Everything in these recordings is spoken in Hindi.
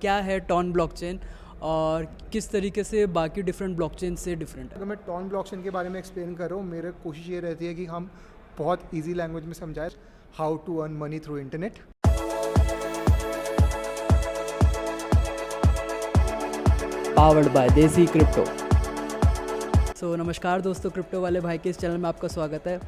क्या है टॉन ब्लॉकचेन और किस तरीके से बाकी डिफरेंट ब्लॉकचेन से डिफरेंट है। अगर मैं टॉन ब्लॉकचेन के बारे में एक्सप्लेन कर रहा हूँ, मेरी कोशिश ये रहती है कि हम बहुत इजी लैंग्वेज में समझाएं how to earn money through internet. Powered by Desi crypto. नमस्कार दोस्तों, क्रिप्टो वाले भाई के इस चैनल में आपका स्वागत है।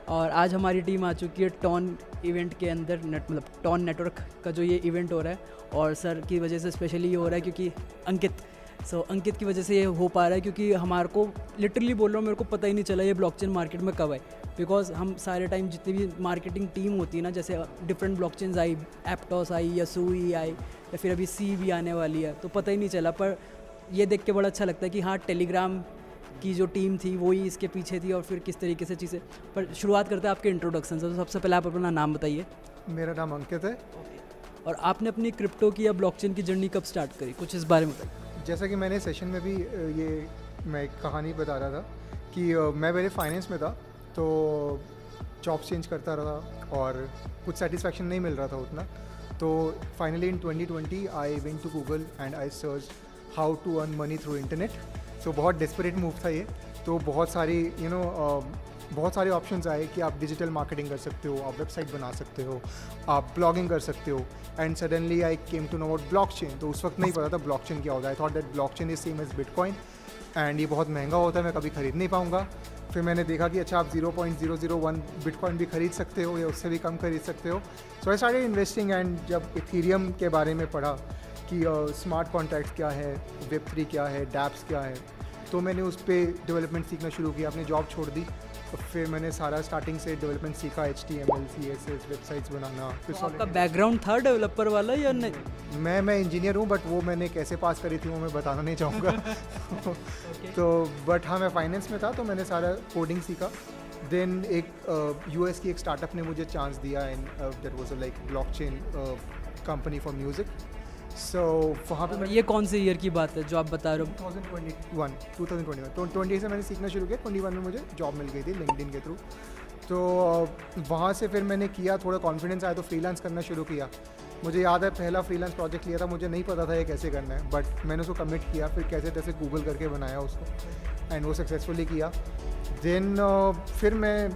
और आज हमारी टीम आ चुकी है टॉन इवेंट के अंदर, टॉन नेटवर्क का जो ये इवेंट हो रहा है। और सर की वजह से स्पेशली ये हो रहा है क्योंकि अंकित की वजह से ये हो पा रहा है, क्योंकि हमारे को लिटरली बोल रहा हूँ, मेरे को पता ही नहीं चला ये ब्लॉकचेन मार्केट में कब आए। बिकॉज हम सारे टाइम जितनी भी मार्केटिंग टीम होती है ना, जैसे डिफरेंट ब्लॉकचेन्स आई, एप्टोस आई या सूई आई या फिर अभी सी भी आने वाली है, तो पता ही नहीं चला। पर ये देख के बड़ा अच्छा लगता है कि हाँ, टेलीग्राम की जो टीम थी वही इसके पीछे थी और फिर किस तरीके से चीज़ें। पर शुरुआत करते हैं आपके इंट्रोडक्शन से। तो सबसे पहले आप अपना नाम बताइए। मेरा नाम अंकित है। और आपने अपनी क्रिप्टो की या ब्लॉकचेन की जर्नी कब स्टार्ट करी, कुछ इस बारे में बताइए। जैसा कि मैंने सेशन में भी मैं एक कहानी बता रहा था कि मैं पहले फाइनेंस में था, तो जॉब चेंज करता रहा और कुछ सेटिस्फैक्शन नहीं मिल रहा था उतना। तो finally in 2020 I went to Google and I search how to earn money through internet. तो बहुत डेस्परेट मूव था ये। तो बहुत सारे ऑप्शंस आए कि आप डिजिटल मार्केटिंग कर सकते हो, आप वेबसाइट बना सकते हो, आप ब्लॉगिंग कर सकते हो। And suddenly I came to know about blockchain. तो उस वक्त नहीं पता था ब्लॉकचेन क्या होता है। I thought that blockchain is same as bitcoin एंड ये बहुत महंगा होता है, मैं कभी खरीद नहीं पाऊँगा। फिर मैंने देखा कि अच्छा, आप 0.001 बिटकॉइन भी खरीद सकते हो या उससे भी कम खरीद सकते हो। सो आई स्टार्टेड इन्वेस्टिंग। एंड जब इथेरियम के बारे में पढ़ा कि स्मार्ट कॉन्ट्रैक्ट्स क्या है, वेब3 क्या है, डैप्स क्या है, तो मैंने उस पर डेवलपमेंट सीखना शुरू किया। अपनी जॉब छोड़ दी, तो फिर मैंने सारा स्टार्टिंग से डेवलपमेंट सीखा, HTML, CSS, वेबसाइट्स बनाना। फिर तो आपका बैकग्राउंड था डेवलपर वाला या नहीं? मैं इंजीनियर हूँ, बट वो मैंने कैसे पास करी थी वो मैं बताना नहीं चाहूँगा। तो बट हाँ, मैं फाइनेंस में था, तो मैंने सारा कोडिंग सीखा। देन एक US की एक स्टार्टअप ने मुझे चांस दिया and that was like blockchain company for music. So वहाँ पे ये कौन से ईयर की बात है जो आप बता रहे हो? 2021 तो 20 से मैंने सीखना शुरू किया। 21 में मुझे जॉब मिल गई थी लिंक्डइन के थ्रू। तो वहाँ से फिर मैंने किया, थोड़ा कॉन्फिडेंस आया तो फ्रीलांस करना शुरू किया। मुझे याद है पहला फ्रीलांस प्रोजेक्ट लिया था, मुझे नहीं पता था ये कैसे करना है, बट मैंने उसको कमिट किया। फिर कैसे तैसे गूगल करके बनाया उसको एंड वो सक्सेसफुली किया। देन फिर मैं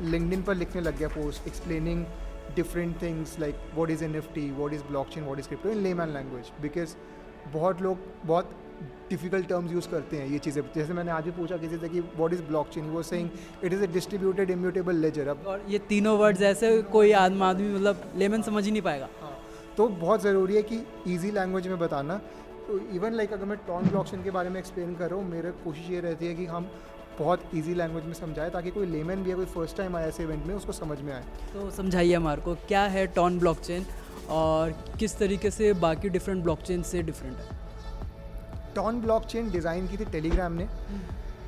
लिंक्डइन पर लिखने लग गया post explaining different things like what is NFT, what is blockchain, what is crypto in layman language, because बहुत लोग बहुत डिफ़िकल्ट टर्म्स यूज़ करते हैं ये चीज़ें। जैसे मैंने आज भी पूछा किसी से कि what is blockchain, वो saying it is a distributed immutable ledger। अब और ये तीनों वर्ड्स ऐसे कोई आदमी लेमन समझ ही नहीं पाएगा। हाँ, तो बहुत ज़रूरी है कि ईजी लैंग्वेज में बताना। तो इवन लाइक अगर मैं टॉन ब्लॉकचेन के बारे में एक्सप्लेन कर रहा हूँ, मेरी कोशिश ये रहती है कि हम बहुत इजी लैंग्वेज में समझाए ताकि कोई लेमन भी है, कोई फर्स्ट टाइम आया ऐसे इवेंट में, उसको समझ में आए। तो समझाइए हमारे को, क्या है टॉन ब्लॉकचेन और किस तरीके से बाकी डिफरेंट ब्लॉकचेन से डिफरेंट है। टॉन ब्लॉकचेन डिज़ाइन की थी टेलीग्राम ने।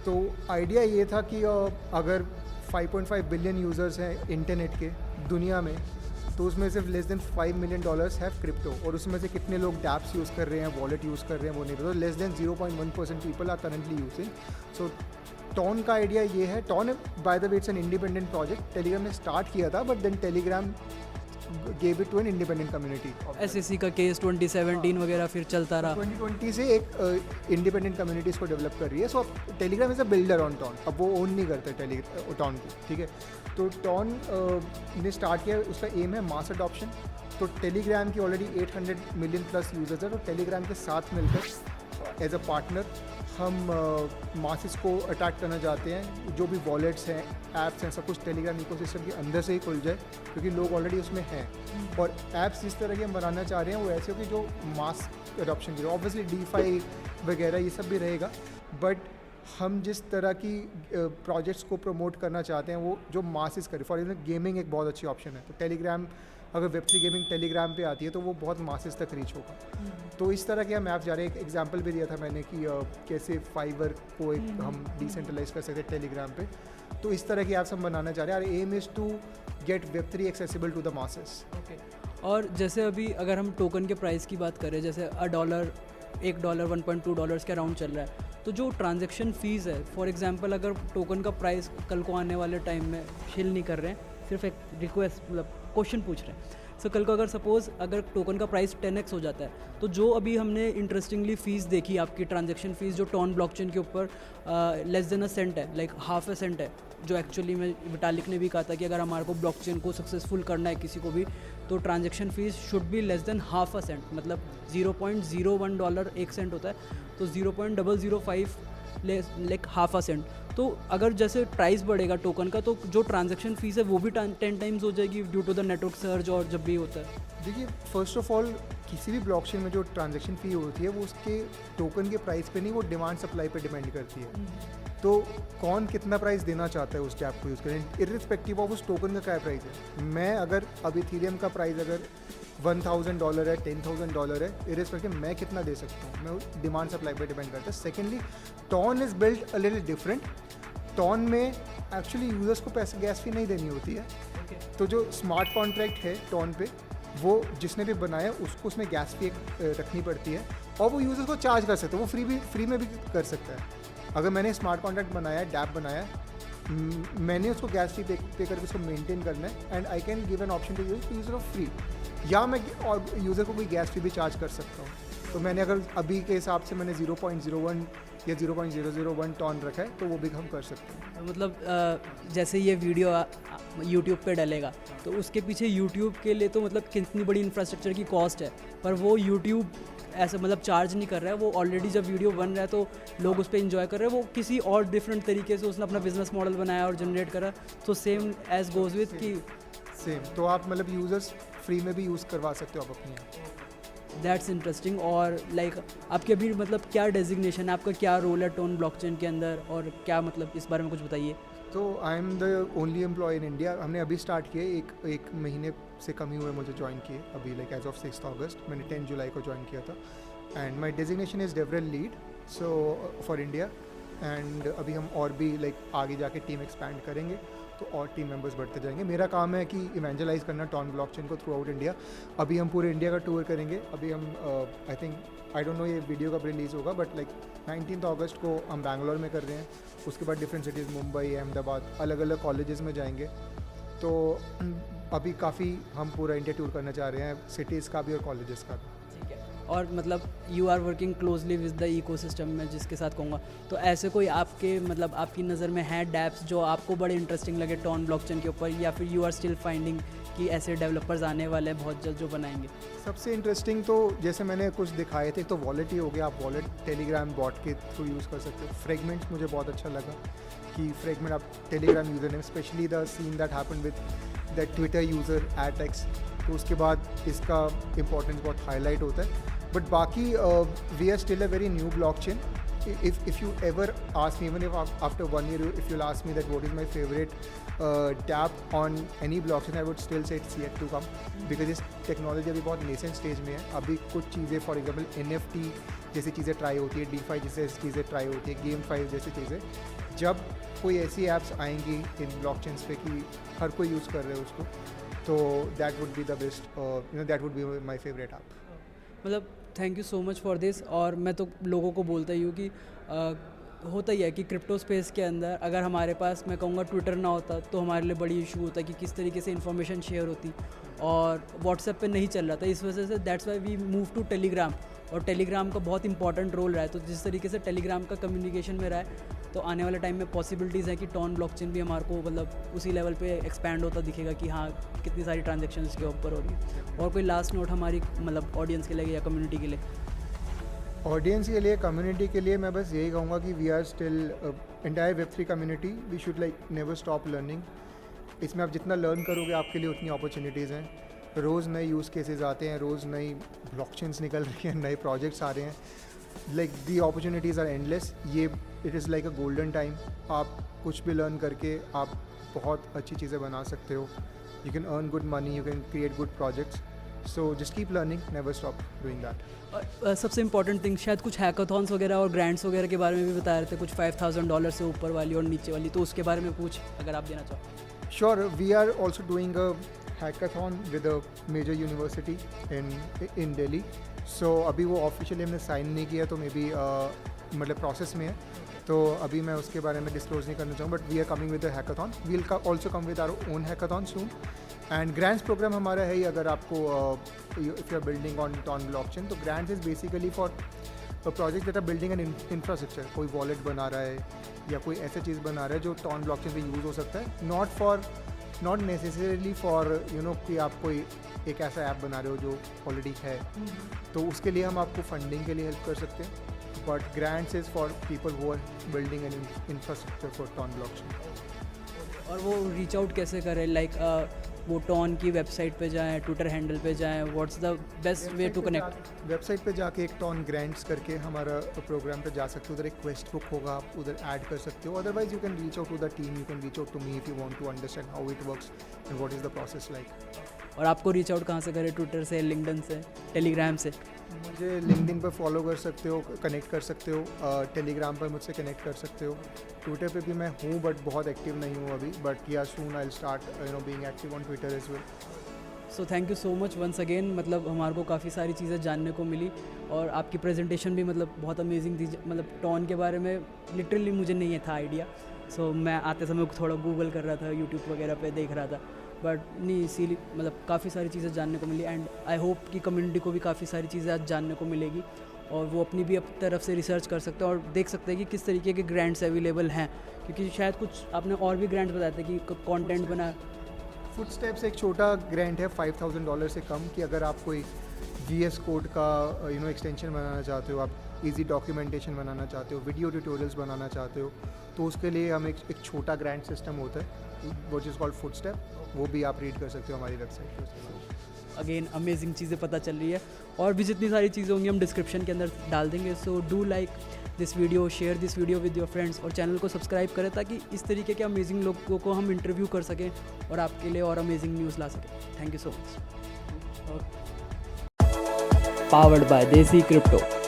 तो आइडिया ये था कि अगर 5.5 बिलियन यूज़र्स हैं इंटरनेट के दुनिया में, तो उसमें सिर्फ less than $5 million have crypto. और उसमें से कितने लोग डैप्स यूज़ कर रहे हैं, वॉलेट यूज़ कर रहे हैं, वो नहीं पता। Less than 0.1% people are currently using. So TON का आइडिया ये है। TON by the way it's an independent project. Telegram ने स्टार्ट किया था, but then Telegram gave it to an independent community. SEC का केस 2017 वगैरह फिर चलता रहा। 2020 से एक इंडिपेंडेंट कम्युनिटी इसको डेवलप कर रही है। सो अब Telegram is a builder on TON. अब वो ओन नहीं करते टॉन को, ठीक है। तो टॉन ने स्टार्ट किया, उसका एम है मास अडॉप्शन। तो टेलीग्राम की ऑलरेडी 800 मिलियन प्लस यूजर्स है। तो टेलीग्राम के साथ मिलकर एज अ पार्टनर हम मासेस को अटैक करना चाहते हैं। जो भी वॉलेट्स हैं, ऐप्स हैं, सब कुछ टेलीग्राम इकोसिस्टम के अंदर से ही खुल जाए, क्योंकि लोग ऑलरेडी उसमें हैं। और ऐप्स जिस तरह के हम बनाना चाह रहे हैं वो ऐसे हो कि जो मास अडॉप्शन की, ऑब्वियसली DeFi वगैरह ये सब भी रहेगा, बट हम जिस तरह की प्रोजेक्ट्स को प्रमोट करना चाहते हैं वो जो मासेस करे। फॉर एग्जाम्पल गेमिंग एक बहुत अच्छी ऑप्शन है। तो टेलीग्राम, अगर Web3 गेमिंग टेलीग्राम पे आती है तो वो बहुत मासेस तक रीच होगा। तो इस तरह के हम ऐप जा रहे हैं। एक एग्जांपल भी दिया था मैंने कि कैसे फाइवर को एक हम डिसेंट्रलाइज कर सकते हैं टेलीग्राम पे। तो इस तरह की ऐप्स हम बनाना चाह रहे हैं। Our aim is to get Web3 accessible to the masses. Okay. और जैसे अभी अगर हम टोकन के प्राइस की बात करें, जैसे $1, $1, $1.2 के अराउंड चल रहा है, तो जो ट्रांजैक्शन फ़ीस है, फॉर एग्जांपल अगर टोकन का प्राइस कल को आने वाले टाइम में हिल नहीं कर रहे हैं, सिर्फ एक रिक्वेस्ट क्वेश्चन पूछ रहे हैं, सो कल को अगर सपोज़ अगर टोकन का प्राइस 10x हो जाता है तो जो अभी हमने इंटरेस्टिंगली फ़ीस देखी आपकी ट्रांजैक्शन फ़ीस जो टॉन ब्लॉकचेन के ऊपर लेस देन अ सेंट है, लाइक हाफ अ सेंट है, जो एक्चुअली में विटालिक ने भी कहा था कि अगर हमारे को ब्लॉकचेन को सक्सेसफुल करना है किसी को भी तो transaction fees should be less than half a cent, मतलब $0.01 1 सेंट होता है, तो 0.005 लाइक हाफ अ सेंट। तो अगर जैसे प्राइस बढ़ेगा टोकन का तो जो ट्रांजैक्शन फ़ीस है वो भी 10 टाइम्स हो जाएगी due to the network surge और जब भी होता है। देखिए, फर्स्ट ऑफ ऑल किसी भी ब्लॉकचेन में जो ट्रांजैक्शन फ़ी होती है वो उसके टोकन के प्राइस पे नहीं, वो डिमांड सप्लाई पे डिपेंड करती है। तो कौन कितना प्राइस देना चाहता है उस गैप को यूज़ करें, इर्रिस्पेक्टिव ऑफ उस टोकन का क्या प्राइस है। मैं अगर अब इथीरियम का प्राइस अगर $1,000 है, $10,000 है, इर्रिस्पेक्टिव मैं कितना दे सकता हूँ, मैं डिमांड सप्लाई पे डिपेंड करता है। Secondly, TON is built a little different. TON में एक्चुअली यूज़र्स को पैसे गैस फी नहीं देनी होती है। तो जो स्मार्ट कॉन्ट्रैक्ट है टॉन पे, वो जिसने भी बनाया उसको उसमें गैस फी रखनी पड़ती है और वो यूज़र्स को चार्ज कर सकते हैं, वो फ्री में भी कर सकता है। अगर मैंने स्मार्ट कॉन्ट्रैक्ट बनाया, डैप बनाया, मैंने उसको गैस फी पे करके उसको मेंटेन करना है and I can give an option to user of free, या मैं और यूज़र को कोई गैस फी भी चार्ज कर सकता हूँ। तो मैंने अगर अभी के हिसाब से मैंने 0.01 या 0.001 टॉन रखा है तो वो भी हम कर सकते हैं। मतलब जैसे ये वीडियो यूट्यूब पे डलेगा तो उसके पीछे यूट्यूब के लिए तो मतलब कितनी बड़ी इंफ्रास्ट्रक्चर की कॉस्ट है, पर वो यूट्यूब ऐसे मतलब चार्ज नहीं कर रहा है, वो ऑलरेडी जब वीडियो बन रहा है तो लोग उस पर इंजॉय कर रहे हैं, वो किसी और डिफरेंट तरीके से उसने अपना बिजनेस मॉडल बनाया और जनरेट करा। तो सेम एज गोज विथ कि सेम, तो आप मतलब यूज़र्स फ्री में भी यूज़ करवा सकते हो आप अपनी। That's interesting. और लाइक आपके अभी मतलब क्या डेजिग्नेशन है, आपका क्या रोल है टोन ब्लॉकचेन के अंदर, और क्या मतलब इस बारे में कुछ बताइए। तो I am the only employ in India. हमने अभी स्टार्ट किए, एक महीने से कम ही हुए मुझे ज्वाइन किए अभी, लाइक एज ऑफ 6 अगस्त। मैंने 10 जुलाई को ज्वाइन किया था and my designation is devrel lead so for India. And अभी हम और भी लाइक आगे जाके टीम एक्सपैंड करेंगे तो और टीम मेंबर्स बढ़ते जाएंगे। मेरा काम है कि इवेंजलाइज करना टॉन ब्लॉकचेन को थ्रू आउट इंडिया। अभी हम पूरे इंडिया का टूर करेंगे। अभी हम आई डोंट नो ये वीडियो कब रिलीज़ होगा, बट लाइक 19 अगस्त को हम बैंगलोर में कर रहे हैं। उसके बाद डिफरेंट सिटीज़ मुंबई, अहमदाबाद, अलग अलग कॉलेजेस में जाएंगे। तो अभी काफ़ी हम पूरा इंडिया टूर करना चाह रहे हैं, सिटीज़ का भी और कॉलेजेस का भी। और मतलब you are working closely with the ecosystem में, जिसके साथ कहूँगा तो ऐसे कोई आपके मतलब आपकी नज़र में है डैप्स जो आपको बड़े इंटरेस्टिंग लगे टॉन ब्लॉकचेन के ऊपर, या फिर यू आर स्टिल फाइंडिंग कि ऐसे डेवलपर्स आने वाले हैं बहुत जल्द जो बनाएंगे? सबसे इंटरेस्टिंग तो जैसे मैंने कुछ दिखाए थे, तो वॉलेट ही हो गया। आप वॉलेट टेलीग्राम बॉट के थ्रू यूज़ कर सकते हो। फ्रेगमेंट्स मुझे बहुत अच्छा लगा कि फ्रेगमेंट आप Telegram user name, specially the seen that happen with the Twitter user @x, तो उसके बाद इसका इंपॉर्टेंस बहुत हाईलाइट होता है। बट बाकी we are still a very new blockchain. if you ever ask me, even if after 1 year, if you'll ask me that what is my favorite dApp on any blockchain, I would still say it's yet to come, because इस टेक्नोलॉजी अभी बहुत नेसेंट स्टेज में है। अभी कुछ चीज़ें, फॉर एग्जांपल NFT जैसी चीज़ें ट्राई होती है, DeFi जैसे चीज़ें ट्राई होती है, GameFi जैसी चीज़ें। जब कोई ऐसी ऐप्स आएंगी इन ब्लॉकचेन्स पे कि हर कोई यूज़ कर रहे हो उसको, तो that would be the best, that would be my favourite app. मतलब thank you so much for this. और मैं तो लोगों को बोलता ही हूँ कि होता ही है कि क्रिप्टो स्पेस के अंदर अगर हमारे पास, मैं कहूँगा, ट्विटर ना होता तो हमारे लिए बड़ी इशू होता कि किस तरीके से इन्फॉर्मेशन शेयर होती, और व्हाट्सएप पे नहीं चल रहा था। इस वजह से that's why we move to Telegram, और टेलीग्राम का बहुत इंपॉर्टेंट रोल रहा है। तो जिस तरीके से टेलीग्राम का कम्युनिकेशन में रहा है, तो आने वाले टाइम में पॉसिबिलिटीज़ है कि टॉन ब्लॉकचेन भी हमारे को मतलब उसी लेवल पे एक्सपैंड होता दिखेगा कि हाँ कितनी सारी ट्रांजेक्शन इसके ऊपर हो रही है। और कोई लास्ट नोट हमारी मतलब ऑडियंस के लिए या कम्युनिटी के लिए? ऑडियंस के लिए, कम्युनिटी के लिए मैं बस यही कहूँगा कि we are still entire Web3 community, we should like never stop learning. इसमें आप जितना लर्न करोगे आपके लिए उतनी अपॉर्चुनिटीज़ हैं। रोज़ नए यूज़ केसेस आते हैं, रोज़ नई ब्लॉकचेन्स निकल रही हैं, नए प्रोजेक्ट्स आ रहे हैं। Like the opportunities are endless. ये it is like a golden time. आप कुछ भी लर्न करके आप बहुत अच्छी चीज़ें बना सकते हो। You can earn good money, you can create good projects. So just keep learning, never stop doing that. और सबसे इंपॉर्टेंट थिंग, शायद कुछ हैकाथॉन्स वगैरह और ग्रांट्स वगैरह के बारे में भी बता रहे थे, कुछ $5,000 से ऊपर वाली और नीचे वाली, तो उसके बारे में कुछ अगर आप देना चाहो। Sure, we are also doing a hackathon with a major university in Delhi. So अभी वो ऑफिशियली हमने साइन नहीं किया, तो मे बी मतलब प्रोसेस में है, तो अभी मैं उसके बारे में डिस्क्लोज नहीं करना चाहूँ। But we are coming with a hackathon. We will also come with our own hackathon soon. And grants program हमारा है ही, अगर आपको if you are building on TON blockchain, तो grants is basically for project that are building an infrastructure, कोई वॉलेट बना रहा है या कोई ऐसी चीज़ बना रहा है जो टॉन ब्लॉकचेन पे यूज़ हो सकता है, नॉट नेसेसरीली फॉर कि आप कोई एक ऐसा ऐप बना रहे हो जो ऑलरेडी है, तो उसके लिए हम आपको फंडिंग के लिए हेल्प कर सकते हैं, but grants is for people who are building an infrastructure for TON blockchain. और वो रीच आउट कैसे करें, लाइक वो टॉन की वेबसाइट पे जाएं, ट्विटर हैंडल पे जाएं, what's the best way to connect? Website पे जाके एक टॉन ग्रांट्स करके हमारा प्रोग्राम पे जा सकते हो, उधर एक क्वेस्ट बुक होगा, आप उधर ऐड कर सकते हो। Otherwise you can reach out to the team, you can reach out to me if you want to understand how it works and what is the process like. और आपको रीच आउट कहाँ से करें? ट्विटर से, लिंक्डइन से, टेलीग्राम से? मुझे लिंक्डइन पर फॉलो कर सकते हो, कनेक्ट कर सकते हो, टेलीग्राम पर मुझसे कनेक्ट कर सकते हो, ट्विटर पे भी मैं हूँ बट बहुत एक्टिव नहीं हूँ अभी, बट या soon I will start being active on Twitter as well. So thank you so much once again, मतलब हमारे को काफ़ी सारी चीज़ें जानने को मिली और आपकी प्रेजेंटेशन भी मतलब बहुत अमेजिंग थी। मतलब टॉन के बारे में लिटरली मुझे नहीं था आइडिया, सो मैं आते समय थोड़ा गूगल कर रहा था, यूट्यूब वगैरह पे देख रहा था, बट नहीं इसीलिए मतलब काफ़ी सारी चीज़ें जानने को मिली। एंड आई होप कि कम्युनिटी को भी काफ़ी सारी चीज़ें आज जानने को मिलेगी और वो अपनी भी तरफ से रिसर्च कर सकते हैं और देख सकते हैं कि किस तरीके के ग्रांट्स अवेलेबल हैं, क्योंकि शायद कुछ आपने और भी ग्रांट्स बताए थे कि कंटेंट बना। फुटस्टेप्स एक छोटा ग्रांट है $5,000 से कम, कि अगर आप कोई VS कोड का एक्सटेंशन बनाना चाहते हो, आप इजी डॉक्यूमेंटेशन बनाना चाहते हो, वीडियो ट्यूटोरियल्स बनाना चाहते हो, तो उसके लिए हम एक छोटा ग्रांट सिस्टम होता है व्हिच इज़ कॉल्ड फुटस्टेप, वो भी आप रीड कर सकते हो हमारी वेबसाइट पर। अगेन अमेजिंग चीज़ें पता चल रही है और भी जितनी सारी चीज़ें होंगी हम डिस्क्रिप्शन के अंदर डाल देंगे। So do like this video, share this video with your friends और चैनल को सब्सक्राइब करें ताकि इस तरीके के अमेजिंग लोगों को हम इंटरव्यू कर सकें और आपके लिए और अमेजिंग न्यूज़ ला सकें। Thank you so much. Powered by Desi crypto.